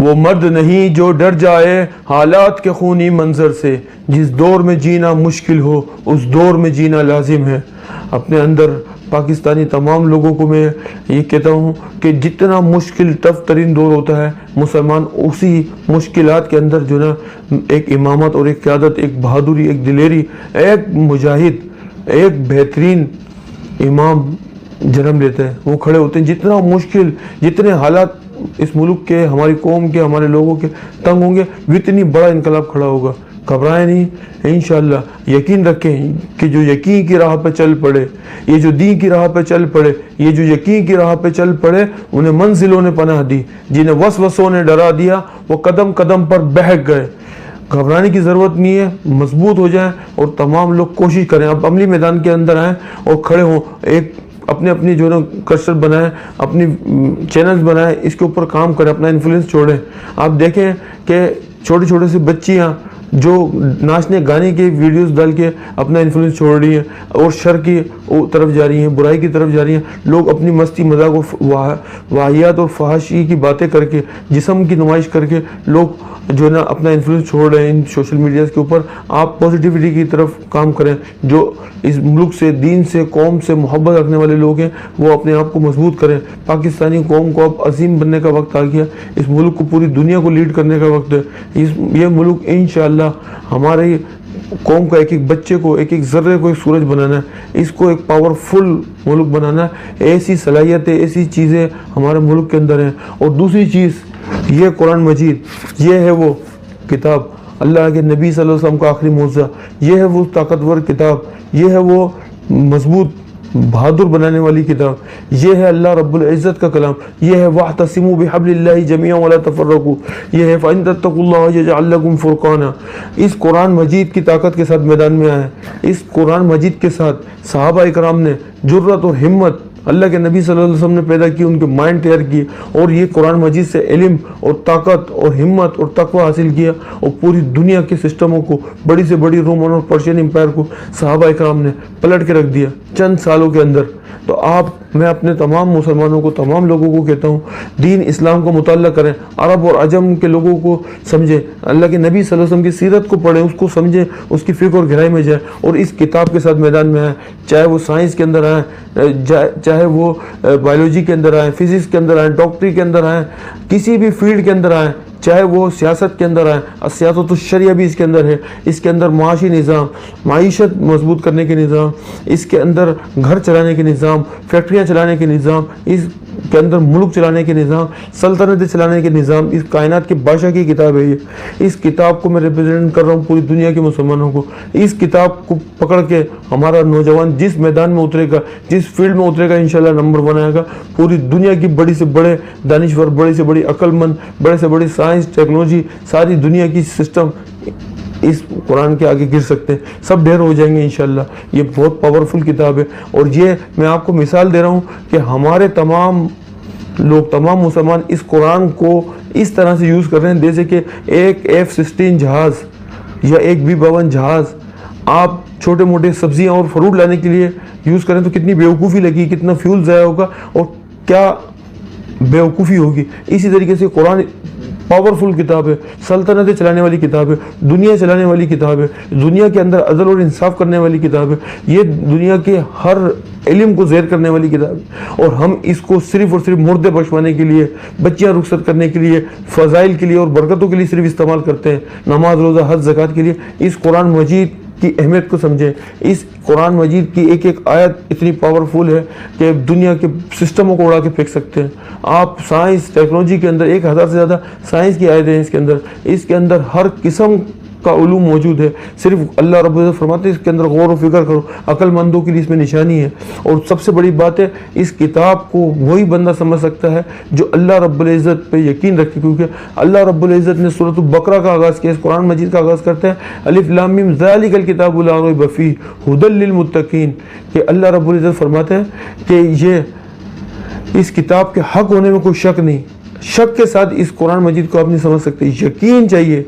वो मर्द नहीं जो डर जाए हालात के खूनी मंजर से, जिस दौर में जीना मुश्किल हो उस दौर में जीना लाजिम है। अपने अंदर पाकिस्तानी तमाम लोगों को मैं ये कहता हूँ कि जितना मुश्किल टफ तरीन दौर होता है, मुसलमान उसी मुश्किलात के अंदर जो ना एक इमामत और एक क़यादत, एक बहादुरी, एक दिलेरी, एक मुजाहिद, एक बेहतरीन इमाम जन्म लेते हैं। वो खड़े होते हैं, जितना मुश्किल, जितने हालात इस मुल्क के, हमारी कौम के, हमारे लोगों के तंग होंगे, इतनी बड़ा इनकलाब खड़ा होगा। घबराएं नहीं, इंशाअल्लाह यकीन रखें कि जो यकीन की राह पे चल पड़े, ये जो दीन की राह पे चल पड़े, ये जो यकीन की राह पे चल पड़े, उन्हें मंजिलों ने पनाह दी। जिन्हें वसवसों ने डरा दिया वो कदम कदम पर बहक गए। घबराने की ज़रूरत नहीं है, मजबूत हो जाएं और तमाम लोग कोशिश करें, अब अमली मैदान के अंदर आएँ और खड़े हों, एक अपने अपनी जो ना कसरत बनाएं, अपनी चैनल्स बनाएं, इसके ऊपर काम करें, अपना इन्फ्लुएंस छोड़ें। आप देखें कि छोटे छोटे से बच्चियाँ जो नाचने गाने के वीडियोस डाल के अपना इन्फ्लुएंस छोड़ रही हैं और शर की तरफ जा रही हैं, बुराई की तरफ जा रही हैं। लोग अपनी मस्ती मजाक और वाहियात और फहाशी की बातें करके, जिस्म की नुमाइश करके लोग जो ना अपना इन्फ्लुएंस छोड़ रहे हैं इन सोशल मीडिया के ऊपर। आप पॉजिटिविटी की तरफ काम करें। जो इस मुल्क से, दीन से, कौम से मोहब्बत रखने वाले लोग हैं वो अपने आप को मजबूत करें। पाकिस्तानी कौम को अब अजीम बनने का वक्त आ गया। इस मुल्क को, पूरी दुनिया को लीड करने का वक्त है। ये मुल्क इंशाअल्लाह हमारे कौम का एक एक बच्चे को, एक एक ज़र्रे को एक सूरज बनाना है। इसको एक पावरफुल मुल्क बनाना है। ऐसी सलाहियतें, ऐसी चीज़ें हमारे मुल्क के अंदर हैं। और दूसरी चीज़, ये कुरान मजीद, ये है वो किताब, अल्लाह के नबी सल्लल्लाहु अलैहि वसल्लम का आखिरी मौज़ा, ये है वो ताकतवर किताब, ये है वो मजबूत बहादुर बनाने वाली किताब, ये है अल्लाह रब्बुल इज़्ज़त का कलाम, ये है वअतसिमू बिहब्लिल्लाहि जमीअन वला तफर्रकू, ये है फ़इन तत्तकुल्लाह यजअल लकुम फुरक़ाना। इस कुरान मजीद की ताकत के साथ मैदान में आए। इस कुरान मजीद के साथ सहाबा इकराम ने जुर्रत और हिम्मत अल्लाह के नबी सल्लल्लाहु अलैहि वसल्लम ने पैदा की, उनके माइंड तैयार किए और ये कुरान मजीद से इल्म और ताकत और हिम्मत और तकवा हासिल किया और पूरी दुनिया के सिस्टमों को, बड़ी से बड़ी रोमन और पर्शियन एम्पायर को सहाबा इकराम ने पलट के रख दिया चंद सालों के अंदर। तो मैं अपने तमाम मुसलमानों को, तमाम लोगों को कहता हूँ, दीन इस्लाम का मुताल्ला करें, अरब और अजम के लोगों को समझें, अल्लाह के नबी सल्लल्लाहु अलैहि वसल्लम की सीरत को पढ़ें, उसको समझें, उसकी फ़िक्र और गहराई में जाए और इस किताब के साथ मैदान में आए। चाहे वो साइंस के अंदर आए, चाहे वो बायोलॉजी के अंदर आए, फिज़िक्स के अंदर आए, डॉक्टरी के अंदर आए, किसी भी फील्ड के अंदर आए, चाहे वो सियासत के अंदर आए। सियासत शरिया भी इसके अंदर है। इसके अंदर माशी निज़ाम, माईशत मजबूत करने के निज़ाम, इसके अंदर घर चलाने के निज़ाम, फैक्ट्रियाँ चलाने के निज़ाम, इसके अंदर मुल्क चलाने के निज़ाम, सल्तनतें चलाने के निज़ाम। इस कायनात के बादशाह की किताब है ये। इस किताब को मैं रिप्रेजेंट कर रहा हूँ पूरी दुनिया के मुसलमानों को। इस किताब को पकड़ के हमारा नौजवान जिस मैदान में उतरेगा, जिस फील्ड में उतरेगा, इंशाल्लाह नंबर 1 आएगा। पूरी दुनिया की बड़ी से बड़े दानिश्वर, बड़ी से बड़ी अक्लमंद, बड़े से बड़ी साइंस, टेक्नोलॉजी, सारी दुनिया की सिस्टम इस कुरान के आगे गिर सकते हैं, सब ढेर हो जाएंगे इंशाल्लाह। ये बहुत पावरफुल किताब है और ये मैं आपको मिसाल दे रहा हूँ कि हमारे तमाम लोग, तमाम मुसलमान इस कुरान को इस तरह से यूज़ कर रहे हैं जैसे कि एक F-16 जहाज़ या एक B-52 जहाज़ आप छोटे मोटे सब्जियां और फ्रूट लाने के लिए यूज़ करें तो कितनी बेवकूफ़ी लगी, कितना फ्यूल ज़ाया होगा और क्या बेवकूफ़ी होगी। इसी तरीके से कुरान पावरफुल किताब है, सल्तनतें चलाने वाली किताब है, दुनिया चलाने वाली किताब है, दुनिया के अंदर अदल और इंसाफ करने वाली किताब है, ये दुनिया के हर इल्म को ज़ेर करने वाली किताब है। और हम इसको सिर्फ़ और सिर्फ मुर्दे बख्शवाने के लिए, बच्चियाँ रुखसत करने के लिए, फ़ज़ाइल के लिए और बरकतों के लिए सिर्फ इस्तेमाल करते हैं, नमाज, रोज़ा, हज, ज़कात के लिए। इस कुरान मजीद की अहमियत को समझें। इस कुरान मजीद की एक एक आयत इतनी पावरफुल है कि दुनिया के सिस्टमों को उड़ा के फेंक सकते हैं। आप साइंस, टेक्नोलॉजी के अंदर 1000 से ज़्यादा साइंस की आयतें हैं इसके अंदर हर किस्म का उलूम मौजूद है। सिर्फ अल्लाह रब्बुल इज़्ज़त फरमाते हैं इसके अंदर गौर व फिक्र करो, अक्लमंदों के लिए इसमें निशानी है। और सबसे बड़ी बात है, इस किताब को वही बंदा समझ सकता है जो अल्लाह रब्बुल इज़्ज़त पे यकीन रखे, क्योंकि अल्लाह रब्बुल इज़्ज़त ने सूरह बकरा का आगाज़ किया, इस कुरान मजीद का आगाज़ करते हैं अलिफ लाम मीम ज़ालिकल किताबु ला रैब फीह हुदल लिल मुत्तकीन, कि अल्लाह रब्बुल इज़्ज़त फरमाते हैं कि ये इस किताब के हक होने में कोई शक नहीं। शक के साथ इस कुरान मजीद को आप नहीं समझ सकते, यकीन चाहिए।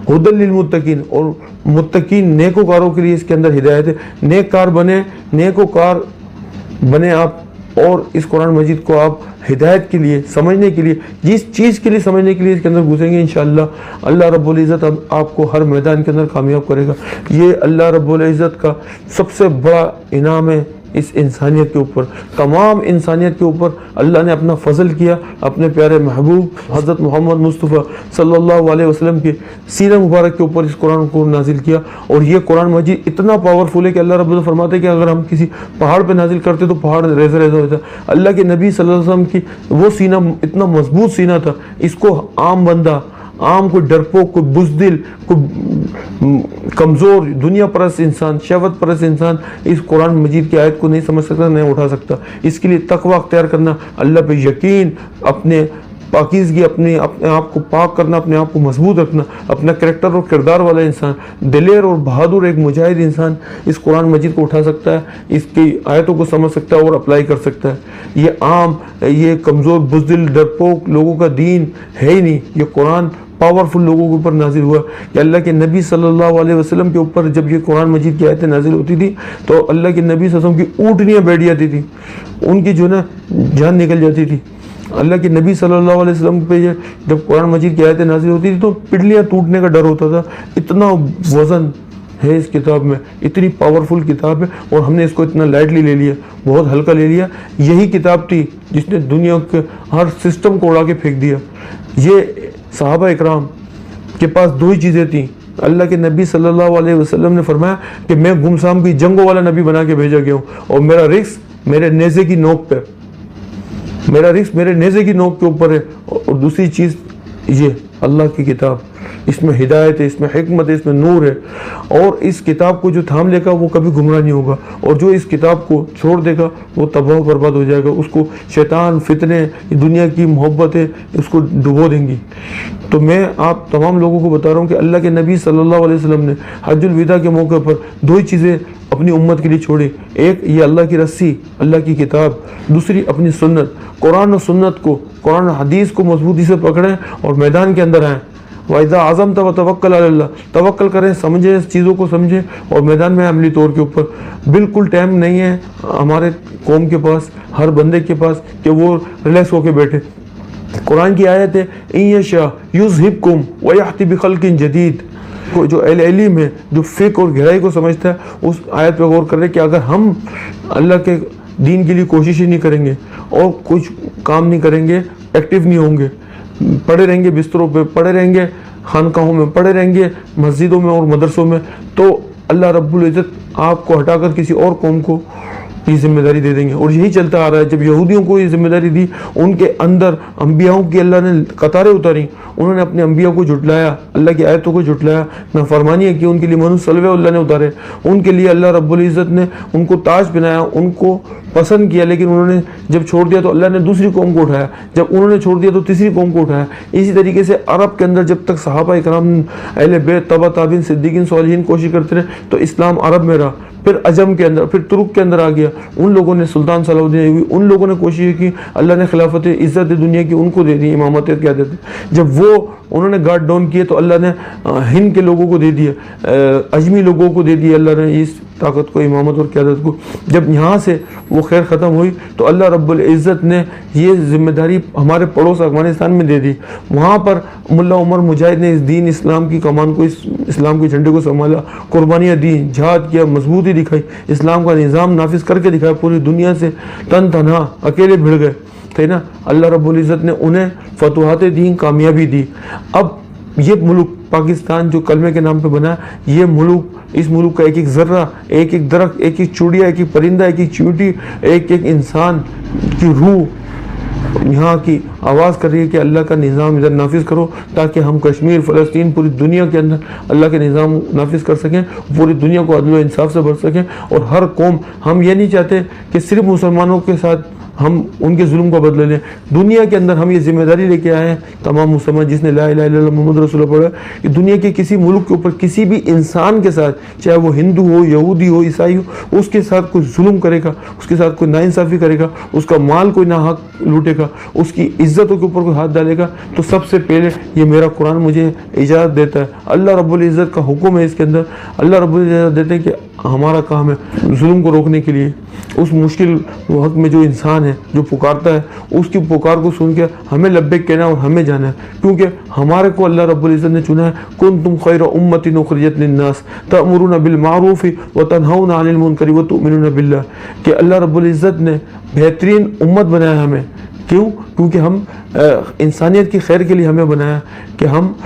हुदल लिल मुत्तकीन, और मुत्तकीन नेकोकारों के लिए इसके अंदर हिदायत है। नेककार बने, नेकोकार बने आप और इस कुरान मजीद को आप हिदायत के लिए, समझने के लिए, जिस चीज़ के लिए समझने के लिए इसके अंदर घुसेंगे, इंशाअल्लाह अल्लाह रब्बुल इज़्ज़त आपको हर मैदान के अंदर कामयाब करेगा। ये अल्लाह रब्बुल इज़्ज़त का सबसे बड़ा इनाम है इस इंसानियत के ऊपर, तमाम इंसानियत के ऊपर अल्लाह ने अपना फजल किया, अपने प्यारे महबूब हज़रत मोहम्मद मुस्तफ़ा सल्लल्लाहु अलैहि वसल्लम के सीरत मुबारक के ऊपर इस कुरान को नाजिल किया। और ये कुरान मजीद इतना पावरफुल है कि अल्लाह रब्बुल फरमाते हैं कि अगर हम किसी पहाड़ पर नाजिल करते तो पहाड़ रेज़ा रेज़ा होता। अल्लाह के नबी सल्लल्लाहु अलैहि वसल्लम की वो सीना इतना मजबूत सीना था, इसको आम बंदा, आम कोई डरपोक, कोई बुज़दिल, कोई कमज़ोर, दुनिया परस्त इंसान, शहवत परस्त इंसान इस कुरान मजीद की आयत को नहीं समझ सकता, नहीं उठा सकता। इसके लिए तकवा अख्तियार करना, अल्लाह पे यकीन, अपने पाकीज़गी, अपने आप को पाक करना, अपने आप को मजबूत रखना, अपना करैक्टर और किरदार वाला इंसान, दिलेर और बहादुर एक मुजाहिद इंसान इस कुरान मजीद को उठा सकता है, इसकी आयतों को समझ सकता है और अप्लाई कर सकता है। ये आम, ये कमज़ोर, बुज़दिल, डरपोक लोगों का दीन है ही नहीं। ये कुरान पावरफुल लोगों के ऊपर नाजिल हुआ कि अल्लाह के नबी सल्लल्लाहु अलैहि वसल्लम के ऊपर जब ये कुरान मजीद की आयतें नाजिल होती थी तो अल्लाह के नबी सल्लल्लाहु अलैहि वसल्लम की ऊँटनियाँ बैठ जाती थी, उनकी जो ना जान निकल जाती थी। अल्लाह के नबी सल्लल्लाहु अलैहि वसल्लम पे जब कुरान मजीद की आयतें नाजिल होती थी तो पिंडलियाँ टूटने का डर होता था। इतना वज़न है इस किताब में, इतनी पावरफुल किताब है और हमने इसको इतना लाइटली ले लिया, बहुत हल्का ले लिया। यही किताब थी जिसने दुनिया के हर सिस्टम को उड़ा के फेंक दिया। ये सहाबा इकराम के पास दो ही चीज़ें थी। अल्लाह के नबी सल्लल्लाहु अलैहि वसल्लम ने फरमाया कि मैं गुमसाम की जंगों वाला नबी बना के भेजा गया हूँ और मेरा रिस्क मेरे नेज़े की नोक पे, मेरा रिस्क मेरे नेज़े की नोक के ऊपर है। और दूसरी चीज़ ये अल्लाह की किताब, इसमें हिदायत है, इसमें हिकमत है, इसमें नूर है। और इस किताब को जो थाम लेगा वो कभी गुमराह नहीं होगा और जो इस किताब को छोड़ देगा वो तबाह बर्बाद हो जाएगा। उसको शैतान, फितने, दुनिया की मोहब्बतें उसको डुबो देंगी। तो मैं आप तमाम लोगों को बता रहा हूँ कि अल्लाह के नबी सल्लल्लाहु अलैहि वसल्लम ने हज्जुल विदा के मौके पर दो ही चीज़ें अपनी उम्मत के लिए छोड़ी। एक ये अल्लाह की रस्सी, अल्लाह की किताब, दूसरी अपनी सुन्नत। कुरान और सुन्नत को, कुरान और हदीस को मजबूती से पकड़ें और मैदान के अंदर आएँ। वाइदा आज़म तब तवक्कल अल्लाह, तवक्कल करें, समझें, इस चीज़ों को समझें और मैदान में अमली तौर के ऊपर। बिल्कुल टाइम नहीं है हमारे कौम के पास, हर बंदे के पास कि वो रिलैक्स होकर बैठे। कुरान की आयत है इन यशा युज़हिबकुम व यअति बिखल्किन जदीद। जो इल्म है, जो फ़िक़्ह और गहराई को समझता है, उस आयत पर गौर कर रहे कि अगर हम अल्लाह के दीन के लिए कोशिश ही नहीं करेंगे और कुछ काम नहीं करेंगे, एक्टिव नहीं होंगे, पड़े रहेंगे बिस्तरों पे, पड़े रहेंगे खानकाहों में, पड़े रहेंगे मस्जिदों में और मदरसों में, तो अल्लाह रब्बुल इज़्ज़त आपको हटाकर किसी और कौम को ये जिम्मेदारी दे देंगे। और यही चलता आ रहा है। जब यहूदियों को ये जिम्मेदारी दी, उनके अंदर अम्बियाओं की अल्लाह ने कतारें उतारी, उन्होंने अपने अम्बिया को झुटलाया, अल्लाह की आयतों को झुटलाया, नाफरमानी की, उनके लिए मनुष्य सलवे अल्लाह ने उतारे, उनके लिए अल्लाह रब्बुल इज़्ज़त ने उनको ताज पहनाया, उनको पसंद किया। लेकिन उन्होंने जब छोड़ दिया तो अल्लाह ने दूसरी कौम को उठाया, जब उन्होंने छोड़ दिया तो तीसरी कौम को उठाया। इसी तरीके से अरब के अंदर जब तक सहाबा इकराम, अहले बैत, तबा ताबीन, सिद्दीकीन, सालिहीन कोशिश करते रहे तो इस्लाम अरब में रहा। फिर अजम के अंदर, फिर तुर्क के अंदर आ गया। उन लोगों ने, सुल्तान सलाहुद्दीन अय्यूबी, उन लोगों ने कोशिश की, अल्लाह ने खिलाफत इज़्ज़त दुनिया की उनको दे दी, इमामत क्या देते। जब वो उन्होंने गार्ड डाउन किए तो अल्लाह ने हिंद के लोगों को दे दिया, अजमी लोगों को दे दिया अल्लाह ने इस ताकत को, इमामत और क़यादत को। जब यहाँ से वो खैर ख़त्म हुई तो अल्लाह रब्बुल इज़्ज़त ने ये जिम्मेदारी हमारे पड़ोस अफ़गानिस्तान में दे दी। वहाँ पर मुल्ला उमर मुजाहिद ने इस दीन इस्लाम की कमान को, इस इस्लाम के झंडे को संभाला, कुर्बानियाँ दी, जहाद किया, मजबूती दिखाई, इस्लाम का निज़ाम नाफिज करके दिखाया, पूरी दुनिया से तन तनहा अकेले भिड़ गए थे ना। अल्लाह रब्बुल इज़्ज़त ने उन्हें फतवाहत दी, कामयाबी दी। अब ये मुल्क पाकिस्तान जो कलमे के नाम पे बना, ये मुल्क, इस मुल्क का एक एक ज़र्रा, एक एक दरख्त, एक एक चूड़िया, एक एक परिंदा, एक एक चींटी, एक एक इंसान की रूह यहाँ की आवाज़ कर रही है कि अल्लाह का निज़ाम इधर नाफिज करो, ताकि हम कश्मीर, फ़लस्तीन, पूरी दुनिया के अंदर अल्लाह के निज़ाम नाफिज कर सकें, पूरी दुनिया को अदल व इंसाफ से भर सकें। और हर कौम, हम ये नहीं चाहते कि सिर्फ मुसलमानों के साथ हम उनके जुल्म को बदले लें। दुनिया के अंदर हम ये जिम्मेदारी लेके आए हैं, तमाम मुसलमान जिसने ला इलाहा इल्लल्लाह मुहम्मद रसूलुल्लाह पढ़ा, कि दुनिया के किसी मुल्क के ऊपर किसी भी इंसान के साथ, चाहे वो हिंदू हो, यहूदी हो, ईसाई हो, उसके साथ कोई जुल्म करेगा, उसके साथ कोई नाइंसाफ़ी करेगा, उसका माल कोई ना हक लूटेगा, उसकी इज़्ज़तों के ऊपर कोई हाथ डालेगा, तो सबसे पहले ये मेरा कुरान मुझे इजाज़त देता है। अल्लाह रब्बुल इज़्ज़त का हुक्म है इसके अंदर। अल्लाह रब्बुल इज़्ज़त देते हैं कि हमारा काम है जुल्म को रोकने के लिए। उस मुश्किल वक्त में जो इंसान है जो पुकारता है, उसकी पुकार को सुन के हमें लब्बैक कहना और हमें जाना है, क्योंकि हमारे को अल्लाह रब्बुल इज़्ज़त ने चुना है। कुंतुम खैरा उम्मतिन उखरिजत लिन्नास तअमुरुना बिल मारूफ व तनहौना अनिल मुनकर व तुमिनुना बिल्लाह, कि अल्लाह रब्बुल इज़्ज़त ने बेहतरीन उम्मत बनाया हमें। क्यों? क्योंकि हम इंसानियत की खैर के लिए हमें बनाया कि हम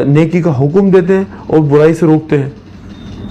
नेकी का हुक्म देते हैं और बुराई से रोकते हैं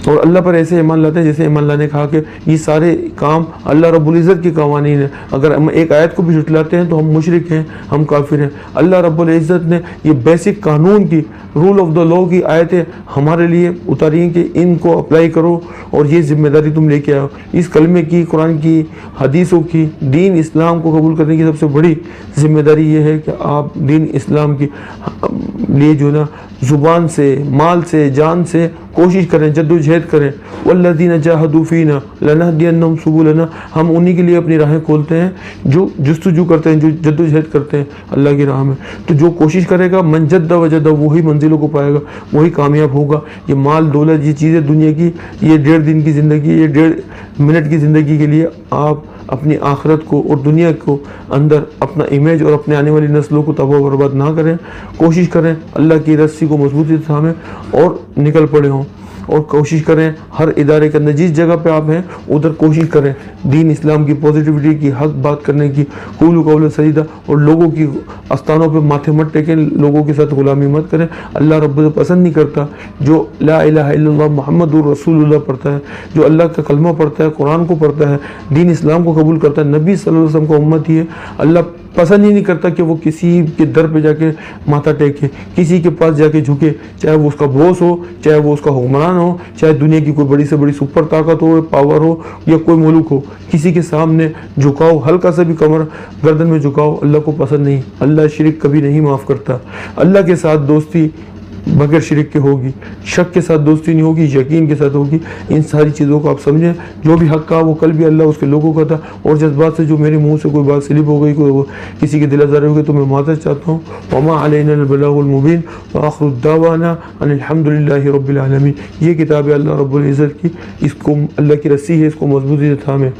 और अल्लाह पर ऐसे ईमान लाते हैं जैसे ईमान लाने कहा कि ये सारे काम अल्लाह रब्बुल इज़्ज़त की कवानीन है। अगर हम एक आयत को भी झुठलाते हैं तो हम मुशरिक हैं, हम काफिर हैं। अल्लाह रब्बुल इज़्ज़त ने ये बेसिक कानून की, रूल ऑफ द लॉ की आयतें हमारे लिए उतारी हैं कि इनको अप्लाई करो और ये जिम्मेदारी तुम लेके आओ। इस कलमे की, कुरान की, हदीसों की, दीन इस्लाम को कबूल करने की सबसे बड़ी जिम्मेदारी ये है कि आप दीन इस्लाम की लिए जो ना ज़ुबान से, माल से, जान से कोशिश करें, जद्दोजहद करें। वल्लज़ीना जाहदू फ़ीना लनहदियन्नहुम सुबुलना, हम उन्हीं के लिए अपनी राहें खोलते हैं जो जुस्तजू करते हैं, जो जद्दोजहद करते हैं अल्लाह की राह में। तो जो कोशिश करेगा, मन जद्दा वजदा, वही मंजिलों को पाएगा, वही कामयाब होगा। ये माल दौलत, ये चीज़ें दुनिया की, ये 1.5 दिन की ज़िंदगी, ये 1.5 मिनट की ज़िंदगी के लिए आप अपनी आखिरत को और दुनिया को अंदर अपना इमेज और अपने आने वाली नस्लों को तबाह बर्बाद ना करें। कोशिश करें अल्लाह की रस्सी को मजबूती से थामें और निकल पड़े हों। और कोशिश करें हर इदारे के अंदर जिस जगह पे आप हैं उधर कोशिश करें दीन इस्लाम की, पॉजिटिविटी की, हक बात करने की, कूल कौल सजीदा, और लोगों की आस्थानों पे माथे मत टेकें, लोगों के साथ गुलामी मत करें। अल्लाह रब्बुल पसंद नहीं करता जो ला इलाहा इल्लल्लाह मुहम्मदुर रसूलुल्लाह पढ़ता है, जो अल्लाह का कलमा पढ़ता है, कुरान को पढ़ता है, दीन इस्लाम को कबूल करता है, नबी सल्लल्लाहु अलैहि वसल्लम का उम्मत ही है। अल्लाह पसंद ही नहीं करता कि वो किसी के दर पे जाके माथा टेके, किसी के पास जाके झुके, चाहे वो उसका बॉस हो, चाहे वो उसका हुक्मरान हो, चाहे दुनिया की कोई बड़ी से बड़ी सुपर ताकत हो, पावर हो, या कोई मुल्क हो, किसी के सामने झुकाओ, हल्का सा भी कमर गर्दन में झुकाओ, अल्लाह को पसंद नहीं। अल्लाह शिरक कभी नहीं माफ़ करता। अल्लाह के साथ दोस्ती बगैर शिरक के होगी, शक के साथ दोस्ती नहीं होगी, यकीन के साथ होगी। इन सारी चीज़ों को आप समझें। जो भी हक का वो कल भी अल्लाह उसके लोगों का था, और जज्बात से जो मेरे मुंह से कोई बात स्लिप हो गई, कोई किसी की दिल आज़ारी हो गई, तो मैं माफ़ी चाहता हूँ। वमा अलैना अल बलागुल मुबीन व आखिरु दावाना अनिल हम्दुलिल्लाहि रब्बिल आलमीन। ये किताब है अल्लाह रब्बुल इज़्ज़त की, इसको अल्लाह की रस्सी है, इसको मजबूती से थामें।